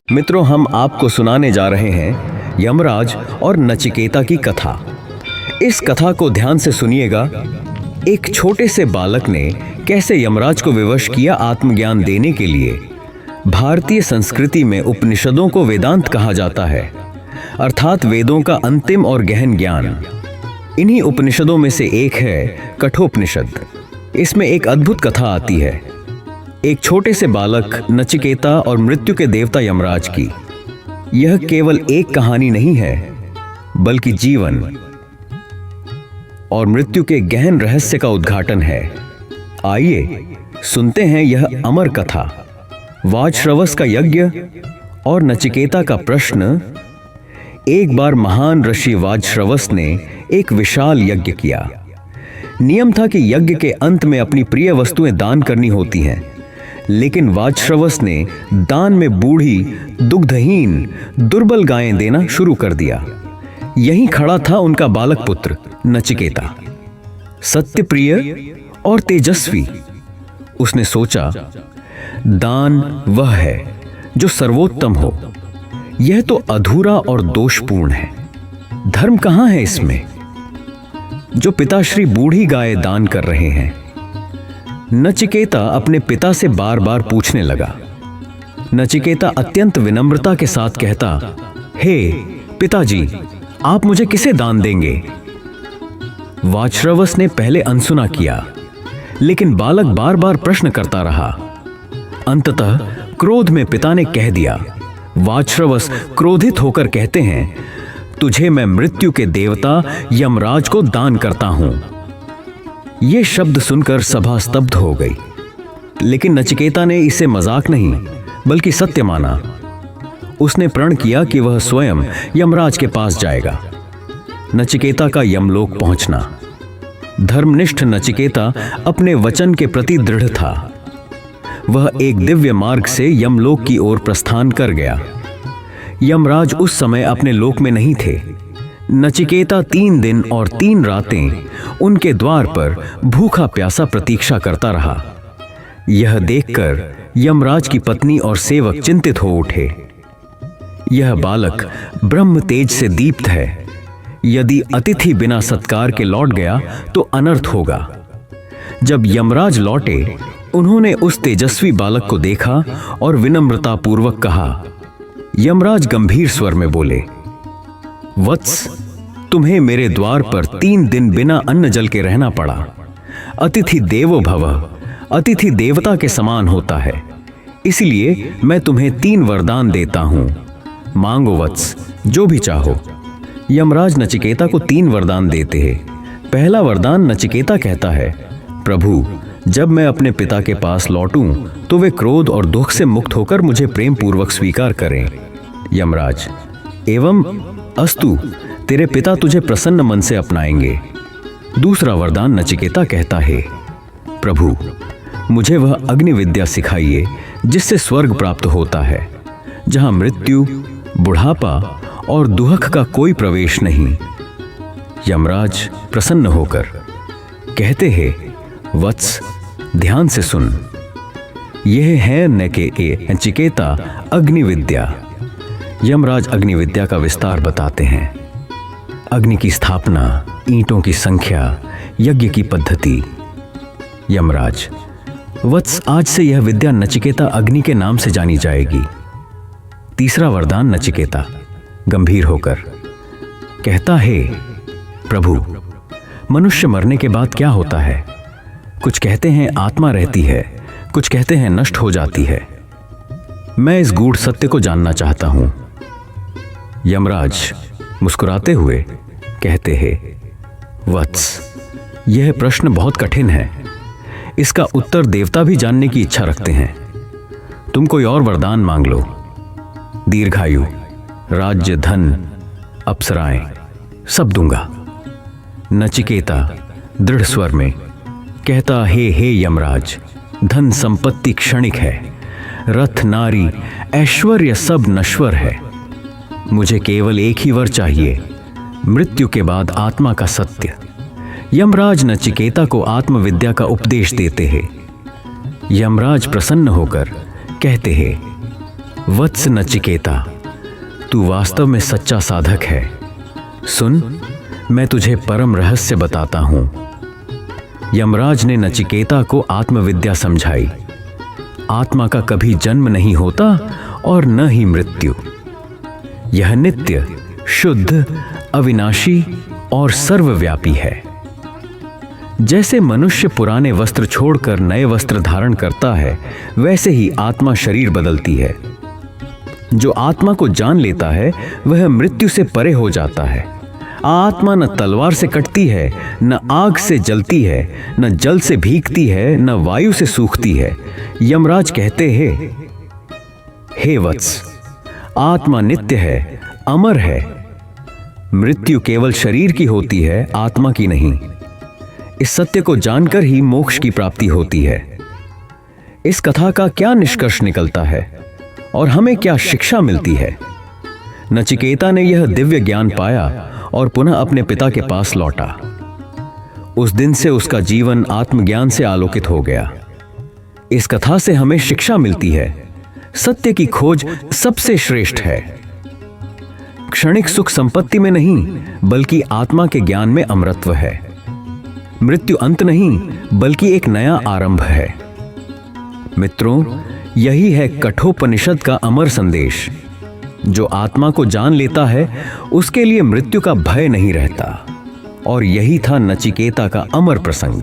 मित्रों, हम आपको सुनाने जा रहे हैं यमराज और नचिकेता की कथा। इस कथा को ध्यान से सुनिएगा। एक छोटे से बालक ने कैसे यमराज को विवश किया आत्मज्ञान देने के लिए। भारतीय संस्कृति में उपनिषदों को वेदांत कहा जाता है, अर्थात वेदों का अंतिम और गहन ज्ञान। इन्हीं उपनिषदों में से एक है कठोपनिषद। इसमें एक अद्भुत कथा आती है, एक छोटे से बालक नचिकेता और मृत्यु के देवता यमराज की। यह केवल एक कहानी नहीं है, बल्कि जीवन और मृत्यु के गहन रहस्य का उद्घाटन है। आइए सुनते हैं यह अमर कथा। वाजश्रवस का यज्ञ और नचिकेता का प्रश्न। एक बार महान ऋषि वाजश्रवस ने एक विशाल यज्ञ किया। नियम था कि यज्ञ के अंत में अपनी प्रिय वस्तुएं दान करनी होती हैं, लेकिन वाजश्रवस ने दान में बूढ़ी, दुग्धहीन, दुर्बल गायें देना शुरू कर दिया। यहीं खड़ा था उनका बालक पुत्र नचिकेता, सत्यप्रिय और तेजस्वी। उसने सोचा, दान वह है जो सर्वोत्तम हो। यह तो अधूरा और दोषपूर्ण है। धर्म कहां है इसमें, जो पिताश्री बूढ़ी गाय दान कर रहे हैं। नचिकेता अपने पिता से बार बार पूछने लगा। नचिकेता अत्यंत विनम्रता के साथ कहता, हे पिताजी, आप मुझे किसे दान देंगे? वाजश्रवस ने पहले अनसुना किया, लेकिन बालक बार बार प्रश्न करता रहा। अंततः क्रोध में पिता ने कह दिया। वाजश्रवस क्रोधित होकर कहते हैं, तुझे मैं मृत्यु के देवता यमराज को दान करता हूं। यह शब्द सुनकर सभा स्तब्ध हो गई, लेकिन नचिकेता ने इसे मजाक नहीं बल्कि सत्य माना। उसने प्रण किया कि वह स्वयं यमराज के पास जाएगा। नचिकेता का यमलोक पहुंचना। धर्मनिष्ठ नचिकेता अपने वचन के प्रति दृढ़ था। वह एक दिव्य मार्ग से यमलोक की ओर प्रस्थान कर गया। यमराज उस समय अपने लोक में नहीं थे। नचिकेता 3 दिन और 3 रातें उनके द्वार पर भूखा प्यासा प्रतीक्षा करता रहा। यह देखकर यमराज की पत्नी और सेवक चिंतित हो उठे। यह बालक ब्रह्म तेज से दीप्त है। यदि अतिथि बिना सत्कार के लौट गया तो अनर्थ होगा। जब यमराज लौटे, उन्होंने उस तेजस्वी बालक को देखा और विनम्रता पूर्वक कहा। यमराज गंभीर स्वर में बोले, वत्स, तुम्हें मेरे द्वार पर 3 दिन बिना अन्न जल के रहना पड़ा। अतिथि देवो भवः, अतिथि देवता के समान होता है। इसलिए मैं तुम्हें 3 वरदान देता हूं। मांगो वत्स, जो भी चाहो। यमराज नचिकेता को 3 वरदान देते हैं। पहला वरदान नचिकेता कहता है, प्रभु, जब मैं अपने पिता के पास लौटूं तो वे क्रोध और दुख से मुक्त होकर मुझे प्रेम पूर्वक स्वीकार करें। यमराज, एवं अस्तु, तेरे पिता तुझे प्रसन्न मन से अपनाएंगे। दूसरा वरदान नचिकेता कहता है, प्रभु, मुझे वह अग्नि विद्या सिखाइए जिससे स्वर्ग प्राप्त होता है, जहां मृत्यु, बुढ़ापा और दुख का कोई प्रवेश नहीं। यमराज प्रसन्न होकर कहते हैं, वत्स, ध्यान से सुन। यह है नचिकेता अग्नि विद्या। यमराज अग्नि विद्या का विस्तार बताते हैं। अग्नि की स्थापना, ईंटों की संख्या, यज्ञ की पद्धति। यमराज, वत्स, आज से यह विद्या नचिकेता अग्नि के नाम से जानी जाएगी। तीसरा वरदान नचिकेता गंभीर होकर कहता है, प्रभु, मनुष्य मरने के बाद क्या होता है? कुछ कहते हैं आत्मा रहती है, कुछ कहते हैं नष्ट हो जाती है। मैं इस गूढ़ सत्य को जानना चाहता हूं। यमराज मुस्कुराते हुए कहते हैं, वत्स, यह प्रश्न बहुत कठिन है। इसका उत्तर देवता भी जानने की इच्छा रखते हैं। तुम कोई और वरदान मांग लो। दीर्घायु, राज्य, धन, अप्सराएं, सब दूंगा। नचिकेता दृढ़ स्वर में कहता, हे यमराज, धन संपत्ति क्षणिक है, रथ, नारी, ऐश्वर्य सब नश्वर है। मुझे केवल एक ही वर चाहिए, मृत्यु के बाद आत्मा का सत्य। यमराज नचिकेता को आत्मविद्या का उपदेश देते हैं। यमराज प्रसन्न होकर कहते हैं, वत्स नचिकेता, तू वास्तव में सच्चा साधक है। सुन, मैं तुझे परम रहस्य बताता हूं। यमराज ने नचिकेता को आत्मविद्या समझाई। आत्मा का कभी जन्म नहीं होता और न ही मृत्यु। यह नित्य, शुद्ध, अविनाशी और सर्वव्यापी है। जैसे मनुष्य पुराने वस्त्र छोड़कर नए वस्त्र धारण करता है, वैसे ही आत्मा शरीर बदलती है। जो आत्मा को जान लेता है वह मृत्यु से परे हो जाता है। आत्मा न तलवार से कटती है, न आग से जलती है, न जल से भीगती है, न वायु से सूखती है। यमराज कहते हैं, हे वत्स, आत्मा नित्य है, अमर है। मृत्यु केवल शरीर की होती है, आत्मा की नहीं। इस सत्य को जानकर ही मोक्ष की प्राप्ति होती है। इस कथा का क्या निष्कर्ष निकलता है और हमें क्या शिक्षा मिलती है? नचिकेता ने यह दिव्य ज्ञान पाया और पुनः अपने पिता के पास लौटा। उस दिन से उसका जीवन आत्मज्ञान से आलोकित हो गया। इस कथा से हमें शिक्षा मिलती है, सत्य की खोज सबसे श्रेष्ठ है। क्षणिक सुख संपत्ति में नहीं, बल्कि आत्मा के ज्ञान में अमरत्व है। मृत्यु अंत नहीं, बल्कि एक नया आरंभ है। मित्रों, यही है कठोपनिषद का अमर संदेश। जो आत्मा को जान लेता है, उसके लिए मृत्यु का भय नहीं रहता। और यही था नचिकेता का अमर प्रसंग।